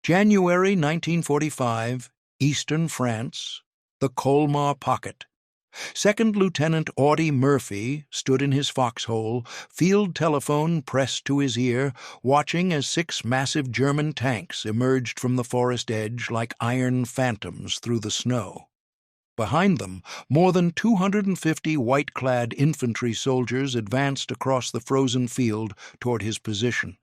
January 1945, Eastern France, the Colmar Pocket. Second Lieutenant Audie Murphy stood in his foxhole, field telephone pressed to his ear, watching as 6 massive German tanks emerged from the forest edge like iron phantoms through the snow. Behind them, more than 250 white-clad infantry soldiers advanced across the frozen field toward his position.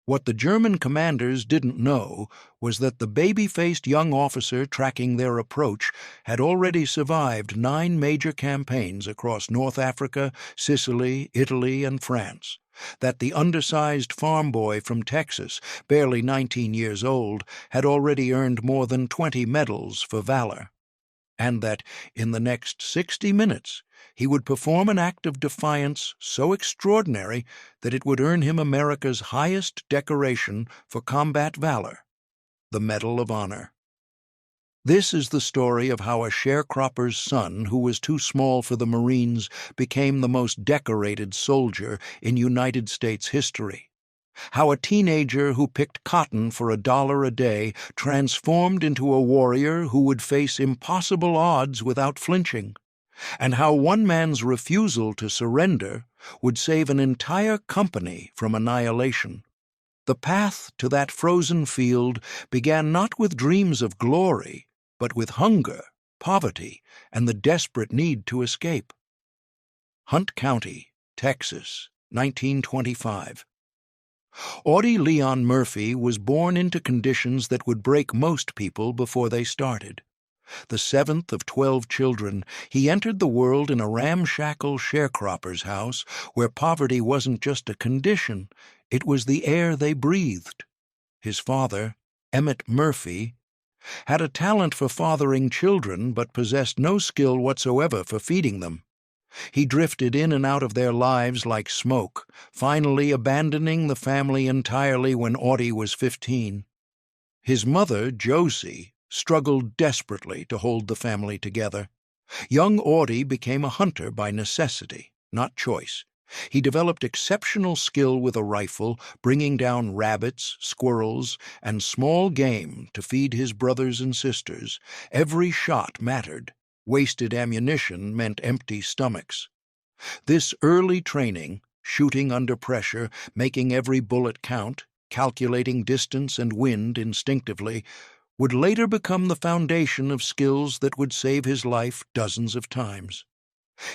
What the German commanders didn't know was that the baby-faced young officer tracking their approach had already survived 9 major campaigns across North Africa, Sicily, Italy, and France, that the undersized farm boy from Texas, barely 19 years old, had already earned more than 20 medals for valor, and that in the next 60 minutes he would perform an act of defiance so extraordinary that it would earn him America's highest decoration for combat valor, the Medal of Honor. This is the story of how a sharecropper's son, who was too small for the Marines, became the most decorated soldier in United States history. How a teenager who picked cotton for $1 a day transformed into a warrior who would face impossible odds without flinching, and how one man's refusal to surrender would save an entire company from annihilation. The path to that frozen field began not with dreams of glory, but with hunger, poverty, and the desperate need to escape. Hunt County, Texas, 1925. Audie Leon Murphy was born into conditions that would break most people before they started. The 7th of 12 children, he entered the world in a ramshackle sharecropper's house where poverty wasn't just a condition, it was the air they breathed. His father, Emmett Murphy, had a talent for fathering children but possessed no skill whatsoever for feeding them. He drifted in and out of their lives like smoke, finally abandoning the family entirely when Audie was 15. His mother, Josie, struggled desperately to hold the family together. Young Audie became a hunter by necessity, not choice. He developed exceptional skill with a rifle, bringing down rabbits, squirrels, and small game to feed his brothers and sisters. Every shot mattered. Wasted ammunition meant empty stomachs. This early training, shooting under pressure, making every bullet count, calculating distance and wind instinctively, would later become the foundation of skills that would save his life dozens of times.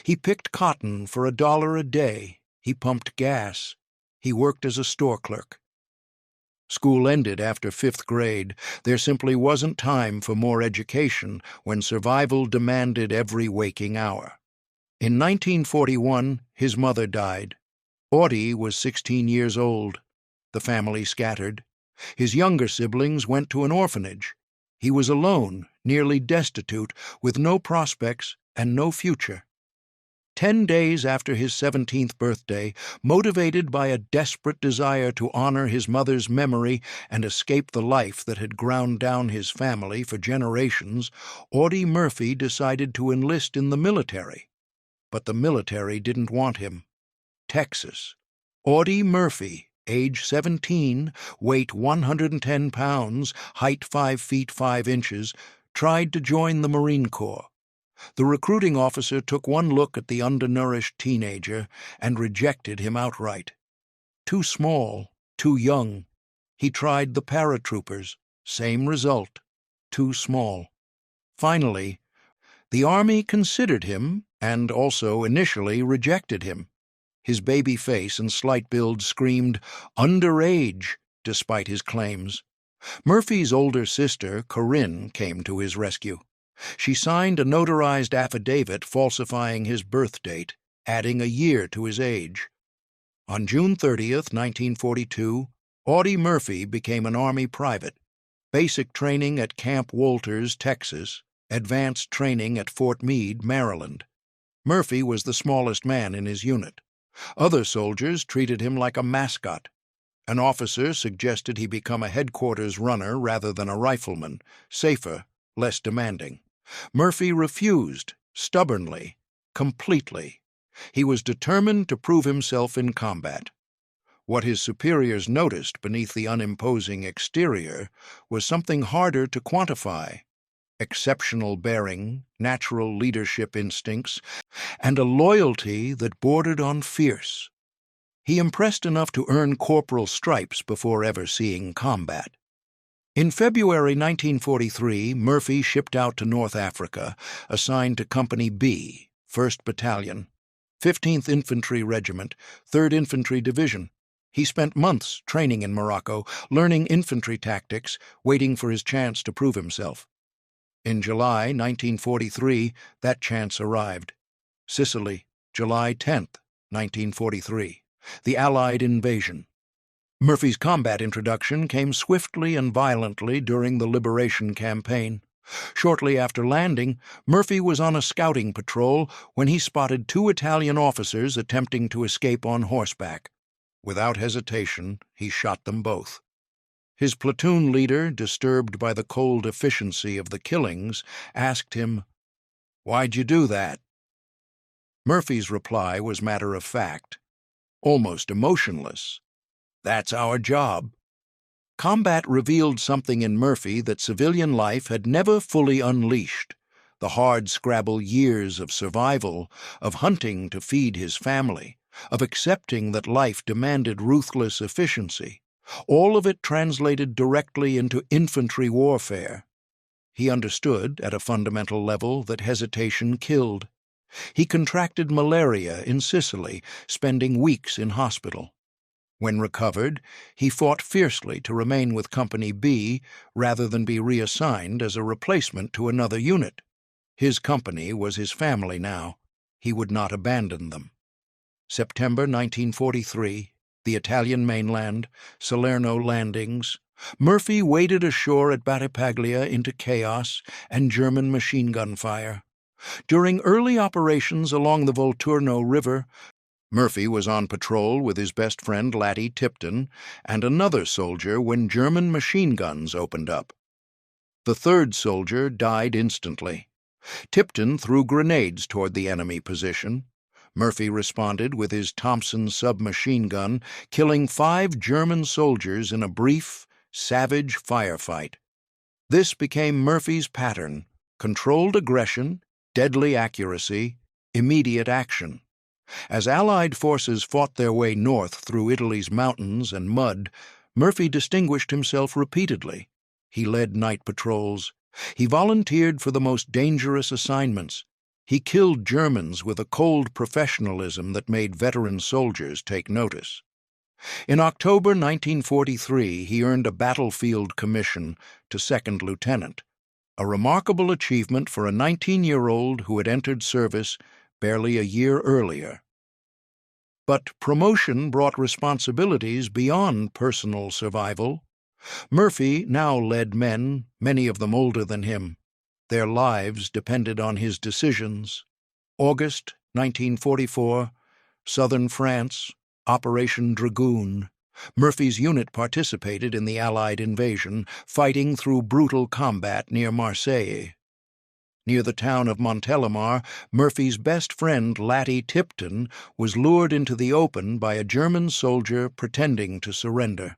He picked cotton for $1 a day. He pumped gas. He worked as a store clerk. School ended after 5th grade. There simply wasn't time for more education when survival demanded every waking hour. In 1941, his mother died. Audie was 16 years old. The family scattered. His younger siblings went to an orphanage. He was alone, nearly destitute, with no prospects and no future. 10 days after his 17th birthday, motivated by a desperate desire to honor his mother's memory and escape the life that had ground down his family for generations, Audie Murphy decided to enlist in the military. But the military didn't want him. Texas. Audie Murphy, age 17, weight 110 pounds, height 5 feet 5 inches, tried to join the Marine Corps. The recruiting officer took one look at the undernourished teenager and rejected him outright. Too small, too young. He tried the paratroopers. Same result. Too small. Finally, the Army considered him and also initially rejected him. His baby face and slight build screamed underage despite his claims. Murphy's older sister, Corinne, came to his rescue. She signed a notarized affidavit falsifying his birth date, adding a year to his age. On June 30th, 1942, Audie Murphy became an Army private. Basic training at Camp Walters, Texas. Advanced training at Fort Meade, Maryland. Murphy was the smallest man in his unit. Other soldiers treated him like a mascot. An officer suggested he become a headquarters runner rather than a rifleman, safer, less demanding. Murphy refused, stubbornly, completely. He was determined to prove himself in combat. What his superiors noticed beneath the unimposing exterior was something harder to quantify: exceptional bearing, natural leadership instincts, and a loyalty that bordered on fierce. He impressed enough to earn corporal stripes before ever seeing combat. In February 1943, Murphy shipped out to North Africa, assigned to Company B, 1st Battalion, 15th Infantry Regiment, 3rd Infantry Division. He spent months training in Morocco, learning infantry tactics, waiting for his chance to prove himself. In July 1943, that chance arrived. Sicily, July 10th, 1943. The Allied invasion. Murphy's combat introduction came swiftly and violently during the Liberation Campaign. Shortly after landing, Murphy was on a scouting patrol when he spotted 2 Italian officers attempting to escape on horseback. Without hesitation, he shot them both. His platoon leader, disturbed by the cold efficiency of the killings, asked him, "Why'd you do that?" Murphy's reply was matter-of-fact, almost emotionless. "That's our job." Combat revealed something in Murphy that civilian life had never fully unleashed: the hard-scrabble years of survival, of hunting to feed his family, of accepting that life demanded ruthless efficiency. All of it translated directly into infantry warfare. He understood, at a fundamental level, that hesitation killed. He contracted malaria in Sicily, spending weeks in hospital. When recovered, he fought fiercely to remain with Company B rather than be reassigned as a replacement to another unit. His company was his family now. He would not abandon them. September 1943, the Italian mainland, Salerno landings. Murphy waded ashore at Battipaglia into chaos and German machine gun fire. During early operations along the Volturno River, Murphy was on patrol with his best friend Laddie Tipton and another soldier when German machine guns opened up. The third soldier died instantly. Tipton threw grenades toward the enemy position. Murphy responded with his Thompson submachine gun, killing 5 German soldiers in a brief, savage firefight. This became Murphy's pattern: controlled aggression, deadly accuracy, immediate action. As Allied forces fought their way north through Italy's mountains and mud, Murphy distinguished himself repeatedly. He led night patrols. He volunteered for the most dangerous assignments. He killed Germans with a cold professionalism that made veteran soldiers take notice. In October 1943, he earned a battlefield commission to 2nd lieutenant, a remarkable achievement for a 19-year-old who had entered service barely a year earlier. But promotion brought responsibilities beyond personal survival. Murphy now led men, many of them older than him. Their lives depended on his decisions. August 1944, southern France, Operation Dragoon. Murphy's unit participated in the Allied invasion, fighting through brutal combat near Marseille. Near the town of Montélimar, Murphy's best friend Laddie Tipton was lured into the open by a German soldier pretending to surrender.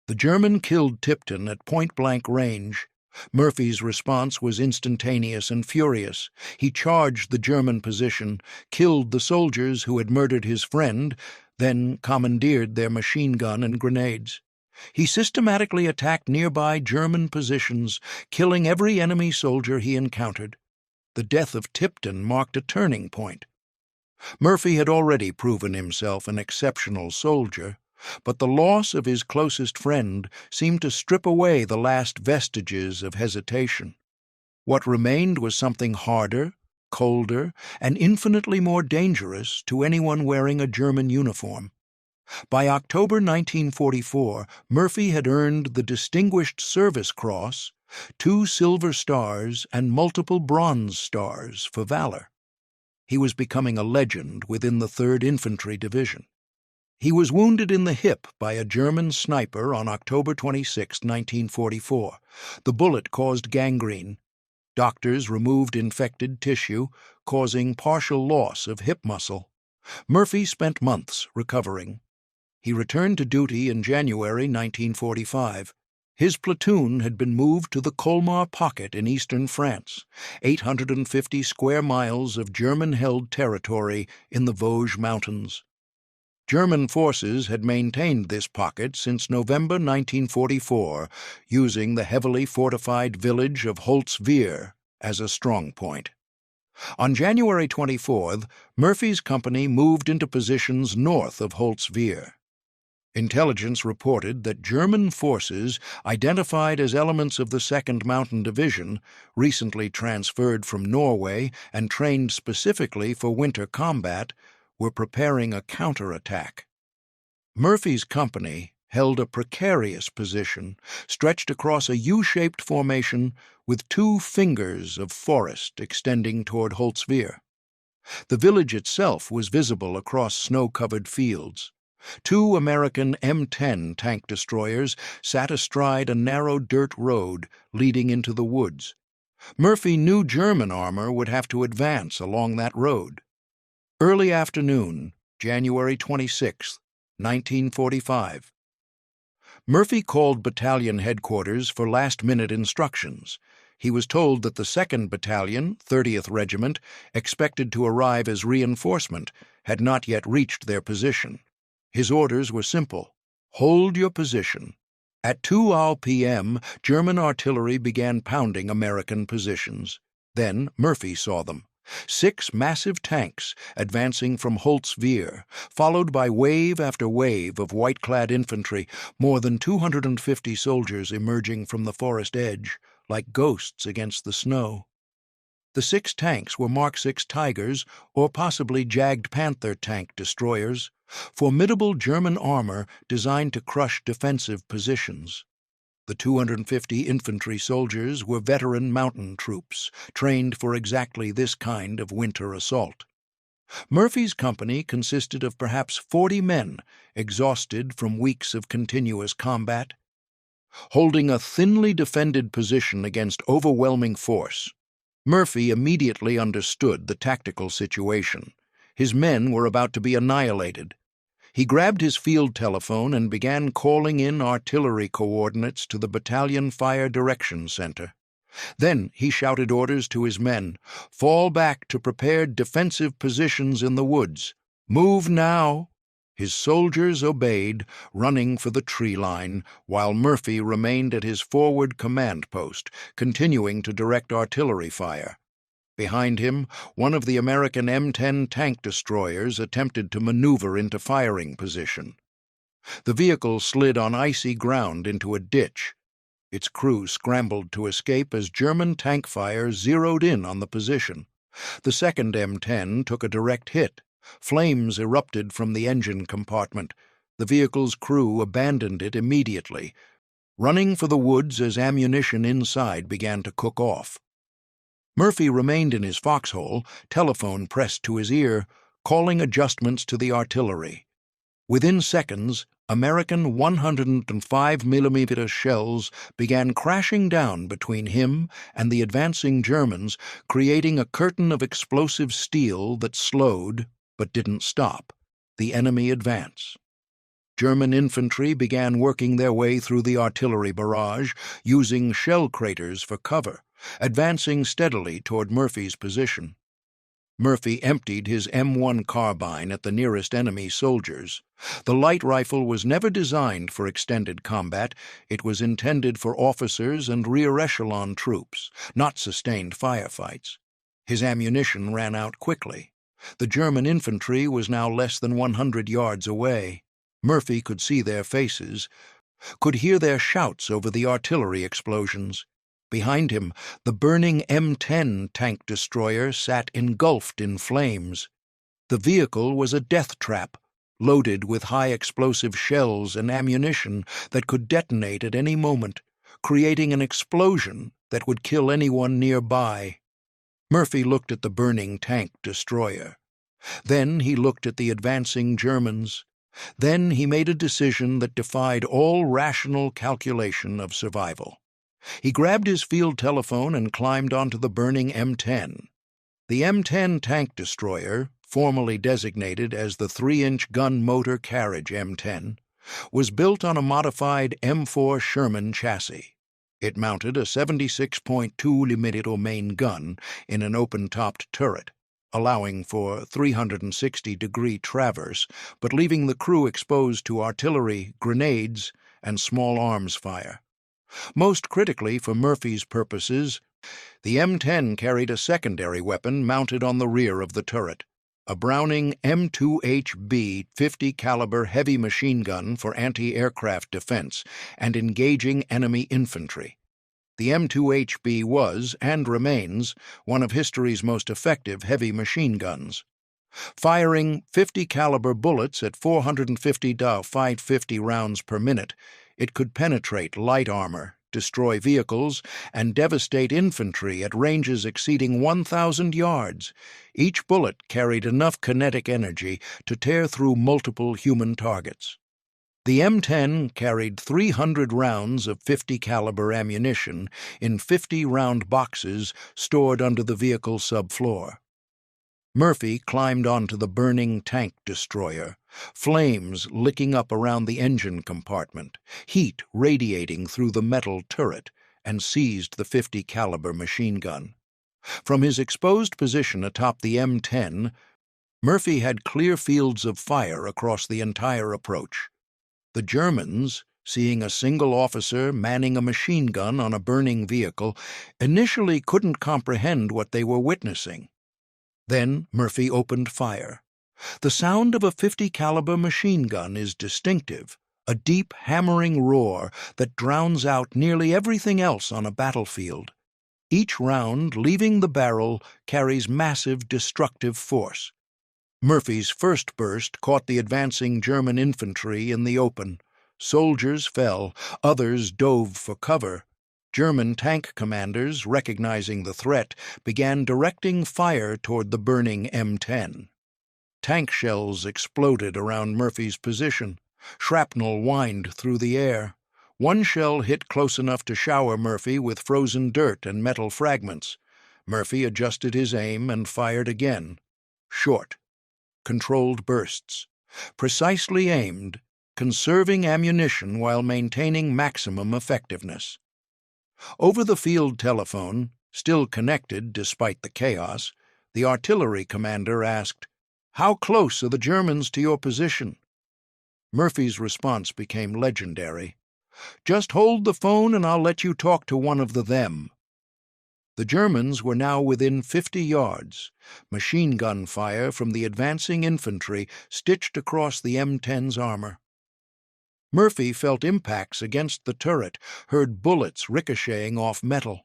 The German killed Tipton at point-blank range. Murphy's response was instantaneous and furious. He charged the German position, killed the soldiers who had murdered his friend, then commandeered their machine gun and grenades. He systematically attacked nearby German positions, killing every enemy soldier he encountered. The death of Tipton marked a turning point. Murphy had already proven himself an exceptional soldier, but the loss of his closest friend seemed to strip away the last vestiges of hesitation. What remained was something harder, colder, and infinitely more dangerous to anyone wearing a German uniform. By October 1944, Murphy had earned the Distinguished Service Cross, 2 Silver Stars, and multiple Bronze Stars for valor. He was becoming a legend within the 3rd Infantry Division. He was wounded in the hip by a German sniper on October 26, 1944. The bullet caused gangrene. Doctors removed infected tissue, causing partial loss of hip muscle. Murphy spent months recovering. He returned to duty in January 1945. His platoon had been moved to the Colmar Pocket in eastern France, 850 square miles of German-held territory in the Vosges Mountains. German forces had maintained this pocket since November 1944, using the heavily fortified village of Holtzwihr as a strongpoint. On January 24th, Murphy's company moved into positions north of Holtzwihr. Intelligence reported that German forces, identified as elements of the 2nd Mountain Division, recently transferred from Norway and trained specifically for winter combat, were preparing a counterattack. Murphy's company held a precarious position stretched across a U-shaped formation with 2 fingers of forest extending toward Holtzwihr. The village itself was visible across snow-covered fields. 2 American M10 tank destroyers sat astride a narrow dirt road leading into the woods. Murphy knew German armor would have to advance along that road. Early afternoon, January 26, 1945. Murphy called battalion headquarters for last-minute instructions. He was told that the 2nd Battalion, 30th Regiment, expected to arrive as reinforcement, had not yet reached their position. His orders were simple: hold your position. At 2 p.m., German artillery began pounding American positions. Then Murphy saw them. 6 massive tanks advancing from Holtzwihr, followed by wave after wave of white-clad infantry, more than 250 soldiers emerging from the forest edge, like ghosts against the snow. The 6 tanks were Mark 6 Tigers or possibly Jagd Panther tank destroyers, formidable German armor designed to crush defensive positions. The 250 infantry soldiers were veteran mountain troops, trained for exactly this kind of winter assault. Murphy's company consisted of perhaps 40 men, exhausted from weeks of continuous combat. Holding a thinly defended position against overwhelming force, Murphy immediately understood the tactical situation. His men were about to be annihilated. He grabbed his field telephone and began calling in artillery coordinates to the Battalion Fire Direction Center. Then he shouted orders to his men: fall back to prepared defensive positions in the woods. Move now! His soldiers obeyed, running for the tree line, while Murphy remained at his forward command post, continuing to direct artillery fire. Behind him, one of the American M10 tank destroyers attempted to maneuver into firing position. The vehicle slid on icy ground into a ditch. Its crew scrambled to escape as German tank fire zeroed in on the position. The 2nd M10 took a direct hit. Flames erupted from the engine compartment. The vehicle's crew abandoned it immediately, running for the woods as ammunition inside began to cook off. Murphy remained in his foxhole, telephone pressed to his ear, calling adjustments to the artillery. Within seconds, American 105mm shells began crashing down between him and the advancing Germans, creating a curtain of explosive steel that slowed, but didn't stop, the enemy advance. German infantry began working their way through the artillery barrage, using shell craters for cover, advancing steadily toward Murphy's position. Murphy emptied his M1 carbine at the nearest enemy soldiers. The light rifle was never designed for extended combat. It was intended for officers and rear echelon troops, not sustained firefights. His ammunition ran out quickly. The German infantry was now less than 100 yards away. Murphy could see their faces, could hear their shouts over the artillery explosions. Behind him, the burning M10 tank destroyer sat engulfed in flames. The vehicle was a death trap, loaded with high-explosive shells and ammunition that could detonate at any moment, creating an explosion that would kill anyone nearby. Murphy looked at the burning tank destroyer. Then he looked at the advancing Germans. Then he made a decision that defied all rational calculation of survival. He grabbed his field telephone and climbed onto the burning M10. The M10 tank destroyer, formerly designated as the 3-inch gun motor carriage M10, was built on a modified M4 Sherman chassis. It mounted a 76.2 mm main gun in an open-topped turret, allowing for 360-degree traverse, but leaving the crew exposed to artillery, grenades, and small arms fire. Most critically for Murphy's purposes, the M10 carried a secondary weapon mounted on the rear of the turret, a Browning M2HB 50 caliber heavy machine gun for anti-aircraft defense and engaging enemy infantry. The M2HB was, and remains, one of history's most effective heavy machine guns. Firing 50 caliber bullets at 450 to 550 rounds per minute, it could penetrate light armor, destroy vehicles, and devastate infantry at ranges exceeding 1,000 yards. Each bullet carried enough kinetic energy to tear through multiple human targets. The M10 carried 300 rounds of 50 caliber ammunition in 50-round boxes stored under the vehicle's subfloor. Murphy climbed onto the burning tank destroyer, flames licking up around the engine compartment, heat radiating through the metal turret, and seized the 50 caliber machine gun. From his exposed position atop the M10, Murphy had clear fields of fire across the entire approach. The Germans, seeing a single officer manning a machine gun on a burning vehicle, initially couldn't comprehend what they were witnessing. Then Murphy opened fire. The sound of a 50 caliber machine gun is distinctive, a deep hammering roar that drowns out nearly everything else on a battlefield. Each round, leaving the barrel, carries massive destructive force. Murphy's first burst caught the advancing German infantry in the open. Soldiers fell, others dove for cover. German tank commanders, recognizing the threat, began directing fire toward the burning M10. Tank shells exploded around Murphy's position. Shrapnel whined through the air. One shell hit close enough to shower Murphy with frozen dirt and metal fragments. Murphy adjusted his aim and fired again. Short, controlled bursts, precisely aimed, conserving ammunition while maintaining maximum effectiveness. Over the field telephone, still connected despite the chaos, the artillery commander asked, "How close are the Germans to your position?" Murphy's response became legendary. "Just hold the phone and I'll let you talk to one of them." The Germans were now within 50 yards. Machine gun fire from the advancing infantry stitched across the M10's armor. Murphy felt impacts against the turret, heard bullets ricocheting off metal.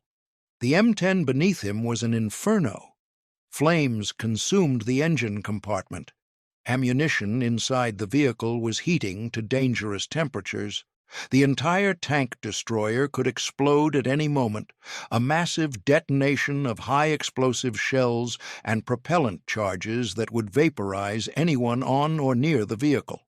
The M10 beneath him was an inferno. Flames consumed the engine compartment. Ammunition inside the vehicle was heating to dangerous temperatures. The entire tank destroyer could explode at any moment, a massive detonation of high-explosive shells and propellant charges that would vaporize anyone on or near the vehicle.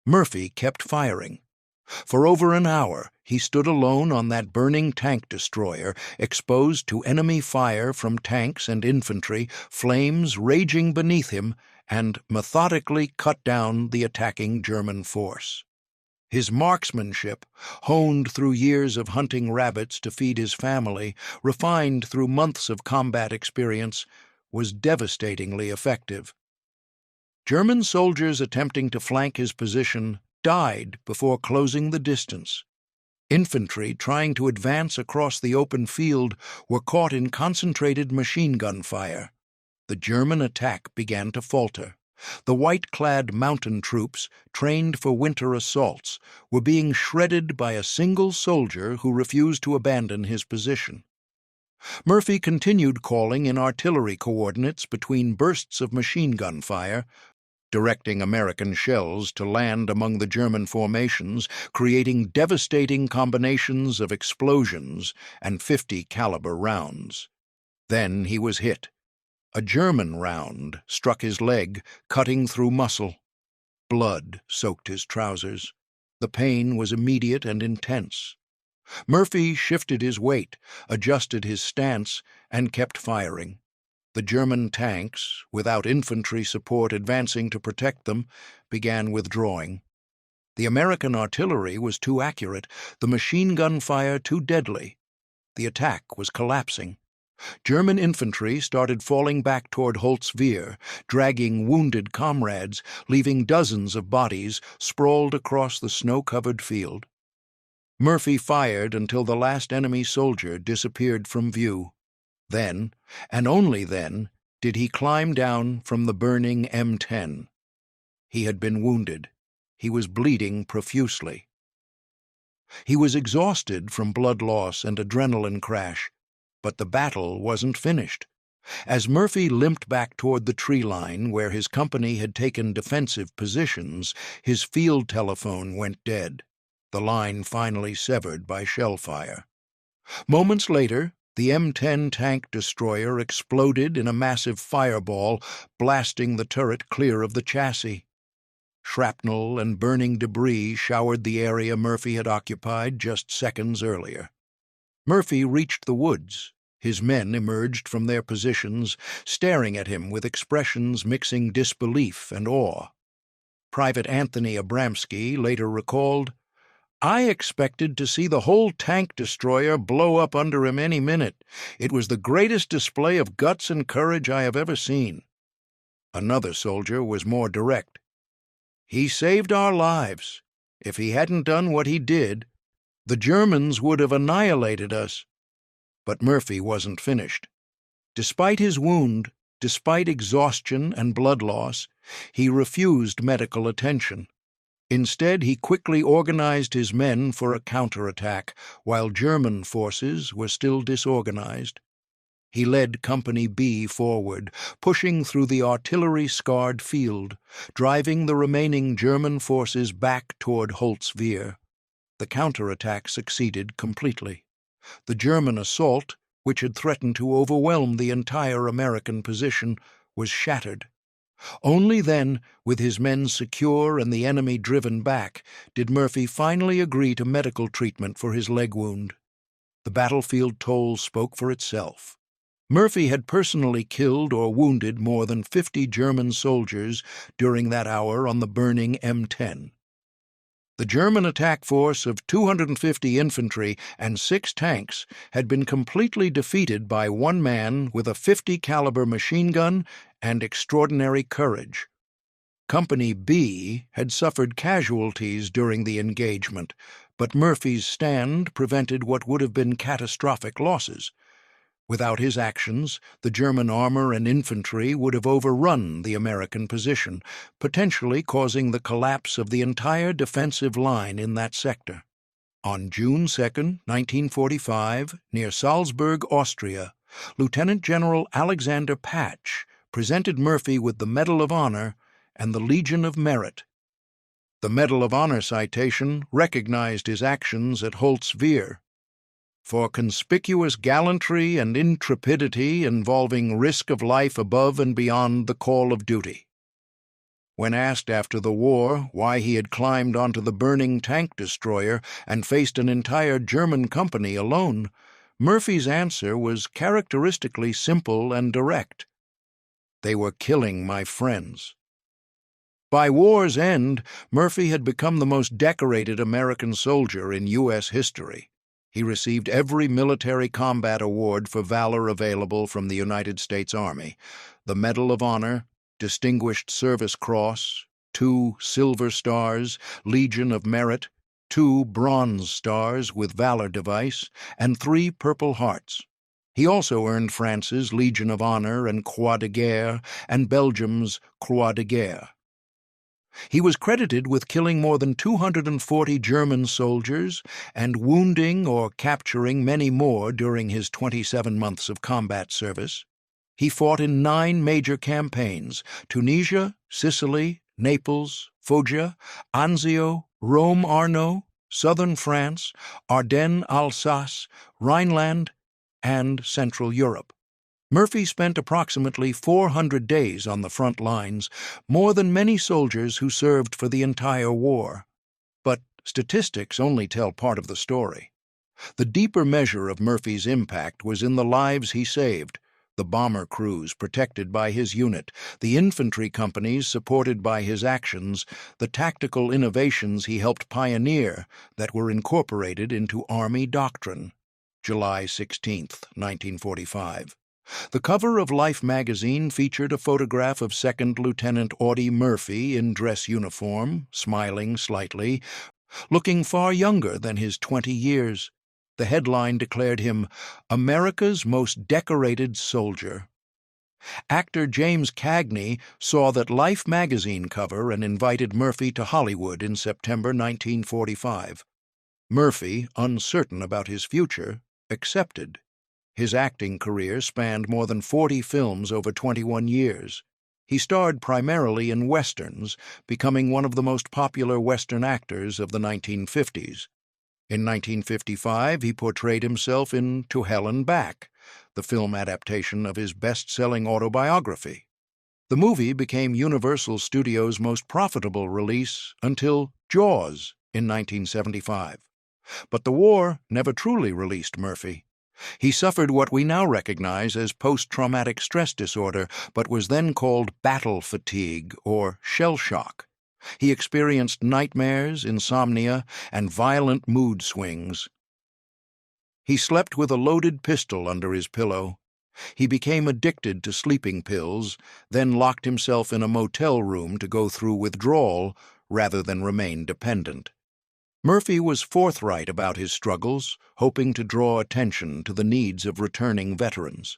Murphy kept firing. For over an hour, he stood alone on that burning tank destroyer, exposed to enemy fire from tanks and infantry, flames raging beneath him, and methodically cut down the attacking German force. His marksmanship, honed through years of hunting rabbits to feed his family, refined through months of combat experience, was devastatingly effective. German soldiers attempting to flank his position died before closing the distance. Infantry trying to advance across the open field were caught in concentrated machine gun fire. The German attack began to falter. The white-clad mountain troops, trained for winter assaults, were being shredded by a single soldier who refused to abandon his position. Murphy continued calling in artillery coordinates between bursts of machine gun fire, directing American shells to land among the German formations, creating devastating combinations of explosions and 50 caliber rounds. Then he was hit. A German round struck his leg, cutting through muscle. Blood soaked his trousers. The pain was immediate and intense. Murphy shifted his weight, adjusted his stance, and kept firing. The German tanks, without infantry support advancing to protect them, began withdrawing. The American artillery was too accurate, the machine gun fire too deadly. The attack was collapsing. German infantry started falling back toward Holtzwihr, dragging wounded comrades, leaving dozens of bodies sprawled across the snow-covered field. Murphy fired until the last enemy soldier disappeared from view. Then, and only then, did he climb down from the burning M10. He had been wounded. He was bleeding profusely. He was exhausted from blood loss and adrenaline crash, but the battle wasn't finished. As Murphy limped back toward the tree line where his company had taken defensive positions, his field telephone went dead, the line finally severed by shell fire. Moments later, the M10 tank destroyer exploded in a massive fireball, blasting the turret clear of the chassis. Shrapnel and burning debris showered the area Murphy had occupied just seconds earlier. Murphy reached the woods. His men emerged from their positions, staring at him with expressions mixing disbelief and awe. Private Anthony Abramsky later recalled, "I expected to see the whole tank destroyer blow up under him any minute. It was the greatest display of guts and courage I have ever seen." Another soldier was more direct. "He saved our lives. If he hadn't done what he did, the Germans would have annihilated us." But Murphy wasn't finished. Despite his wound, despite exhaustion and blood loss, he refused medical attention. Instead, he quickly organized his men for a counterattack, while German forces were still disorganized. He led Company B forward, pushing through the artillery-scarred field, driving the remaining German forces back toward Holtzwihr. The counterattack succeeded completely. The German assault, which had threatened to overwhelm the entire American position, was shattered. Only then, with his men secure and the enemy driven back, did Murphy finally agree to medical treatment for his leg wound. The battlefield toll spoke for itself. Murphy had personally killed or wounded more than 50 German soldiers during that hour on the burning M10. The German attack force of 250 infantry and 6 tanks had been completely defeated by one man with a .50 caliber machine gun and extraordinary courage. Company B had suffered casualties during the engagement, but Murphy's stand prevented what would have been catastrophic losses. Without his actions, the German armor and infantry would have overrun the American position, potentially causing the collapse of the entire defensive line in that sector. On June 2, 1945, near Salzburg, Austria, Lieutenant General Alexander Patch presented Murphy with the Medal of Honor and the Legion of Merit. The Medal of Honor citation recognized his actions at Holtzwihr. "For conspicuous gallantry and intrepidity involving risk of life above and beyond the call of duty." When asked after the war why he had climbed onto the burning tank destroyer and faced an entire German company alone, Murphy's answer was characteristically simple and direct. "They were killing my friends." By war's end, Murphy had become the most decorated American soldier in U.S. history. He received every military combat award for valor available from the United States Army: the Medal of Honor, Distinguished Service Cross, 2 Silver Stars, Legion of Merit, 2 Bronze Stars with Valor Device, and 3 Purple Hearts. He also earned France's Legion of Honor and Croix de Guerre, and Belgium's Croix de Guerre. He was credited with killing more than 240 German soldiers and wounding or capturing many more during his 27 months of combat service. He fought in 9 major campaigns: Tunisia, Sicily, Naples, Foggia, Anzio, Rome Arno, southern France, Ardennes, Alsace, Rhineland, and Central Europe. Murphy spent approximately 400 days on the front lines, more than many soldiers who served for the entire war. But statistics only tell part of the story. The deeper measure of Murphy's impact was in the lives he saved, the bomber crews protected by his unit, the infantry companies supported by his actions, the tactical innovations he helped pioneer that were incorporated into Army doctrine. July 16, 1945. The cover of Life magazine featured a photograph of Second Lieutenant Audie Murphy in dress uniform, smiling slightly, looking far younger than his 20 years. The headline declared him America's most decorated soldier. Actor James Cagney saw that Life magazine cover and invited Murphy to Hollywood in September 1945. Murphy, uncertain about his future, accepted. His acting career spanned more than 40 films over 21 years. He starred primarily in westerns, becoming one of the most popular Western actors of the 1950s. In 1955, he portrayed himself in To Hell and Back, the film adaptation of his best-selling autobiography. The movie became Universal Studios' most profitable release until Jaws in 1975. But the war never truly released Murphy. He suffered what we now recognize as post-traumatic stress disorder, but was then called battle fatigue or shell shock. He experienced nightmares, insomnia, and violent mood swings. He slept with a loaded pistol under his pillow. He became addicted to sleeping pills, then locked himself in a motel room to go through withdrawal rather than remain dependent. Murphy was forthright about his struggles, hoping to draw attention to the needs of returning veterans.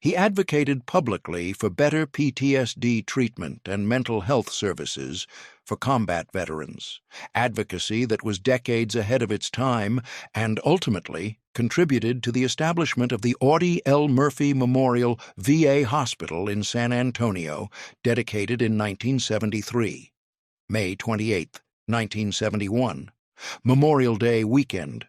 He advocated publicly for better PTSD treatment and mental health services for combat veterans, advocacy that was decades ahead of its time and ultimately contributed to the establishment of the Audie L. Murphy Memorial VA Hospital in San Antonio, dedicated in 1973. May 28, 1971. Memorial Day weekend.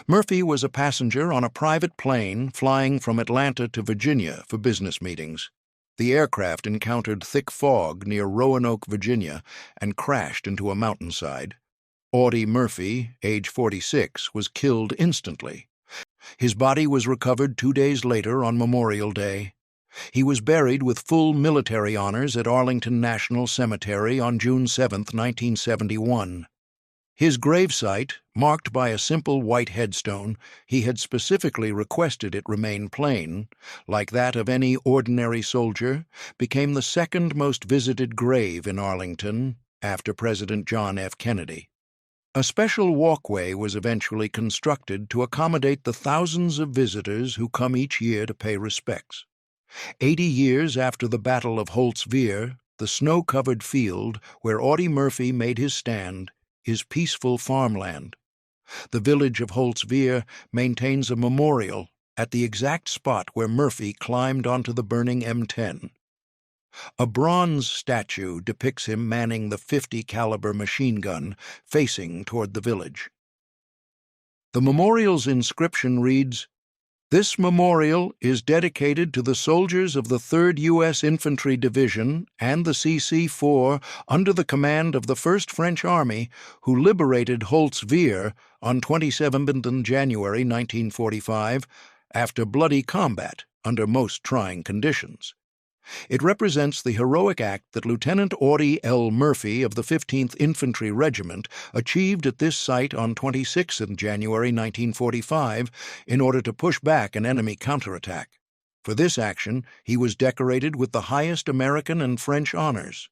Murphy was a passenger on a private plane flying from Atlanta to Virginia for business meetings. The aircraft encountered thick fog near Roanoke, Virginia, and crashed into a mountainside. Audie Murphy, age 46, was killed instantly. His body was recovered 2 days later on Memorial Day. He was buried with full military honors at Arlington National Cemetery on June 7, 1971. His gravesite, marked by a simple white headstone, he had specifically requested it remain plain, like that of any ordinary soldier, became the second most visited grave in Arlington after President John F. Kennedy. A special walkway was eventually constructed to accommodate the thousands of visitors who come each year to pay respects. 80 years after the Battle of Holtzwihr, the snow-covered field where Audie Murphy made his stand is peaceful farmland. The village of Holtzwihr maintains a memorial at the exact spot where Murphy climbed onto the burning M10. A bronze statue depicts him manning the .50 caliber machine gun facing toward the village. The memorial's inscription reads, "This memorial is dedicated to the soldiers of the 3rd U.S. Infantry Division and the CC-4 under the command of the 1st French Army who liberated Holtzwihr on 27 January 1945 after bloody combat under most trying conditions. It represents the heroic act that Lieutenant Audie L. Murphy of the 15th Infantry Regiment achieved at this site on 26 January 1945 in order to push back an enemy counterattack. For this action, he was decorated with the highest American and French honors.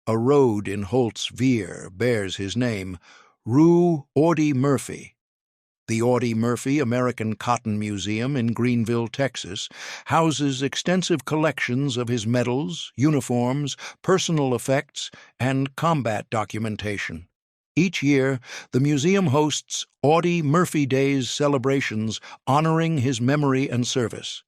A road in Holtzwihr bears his name, Rue Audie Murphy. The Audie Murphy American Cotton Museum in Greenville, Texas, houses extensive collections of his medals, uniforms, personal effects, and combat documentation. Each year, the museum hosts Audie Murphy Days celebrations honoring his memory and service.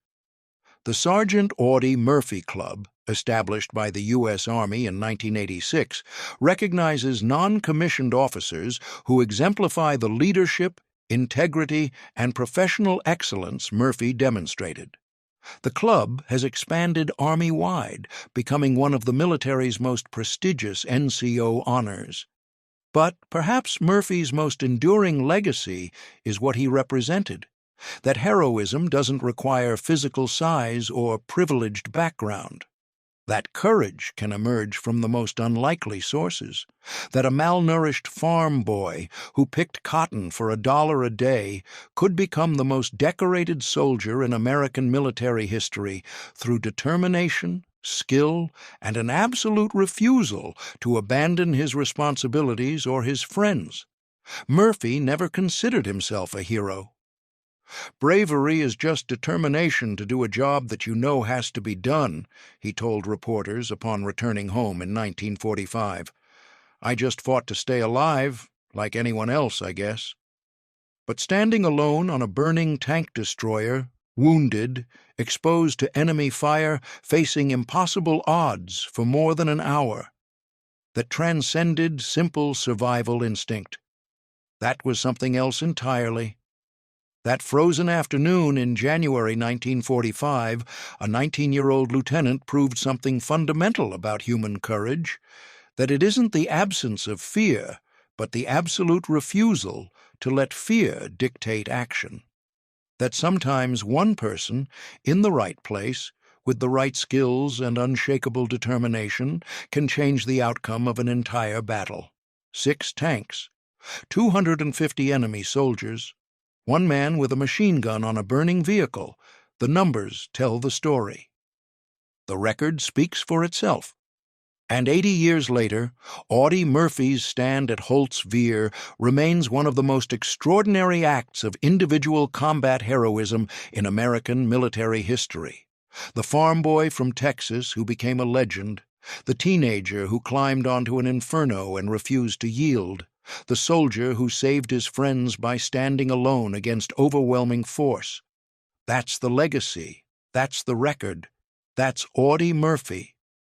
The Sergeant Audie Murphy Club, established by the U.S. Army in 1986, recognizes non-commissioned officers who exemplify the leadership, integrity, and professional excellence Murphy demonstrated. The club has expanded Army-wide, becoming one of the military's most prestigious NCO honors. But perhaps Murphy's most enduring legacy is what he represented: that heroism doesn't require physical size or privileged background, that courage can emerge from the most unlikely sources, that a malnourished farm boy who picked cotton for $1 a day could become the most decorated soldier in American military history through determination, skill, and an absolute refusal to abandon his responsibilities or his friends. Murphy never considered himself a hero. "Bravery is just determination to do a job that you know has to be done," he told reporters upon returning home in 1945. "I just fought to stay alive, like anyone else, I guess." But standing alone on a burning tank destroyer, wounded, exposed to enemy fire, facing impossible odds for more than an hour, that transcended simple survival instinct, that was something else entirely. That frozen afternoon in January 1945, a 19-year-old lieutenant proved something fundamental about human courage, that it isn't the absence of fear, but the absolute refusal to let fear dictate action. That sometimes one person, in the right place, with the right skills and unshakable determination, can change the outcome of an entire battle. 6 tanks, 250 enemy soldiers, one man with a machine gun on a burning vehicle. The numbers tell the story. The record speaks for itself. And 80 years later, Audie Murphy's stand at Holtzwihr remains one of the most extraordinary acts of individual combat heroism in American military history. The farm boy from Texas who became a legend, the teenager who climbed onto an inferno and refused to yield, the soldier who saved his friends by standing alone against overwhelming force. That's the legacy. That's the record. That's Audie Murphy.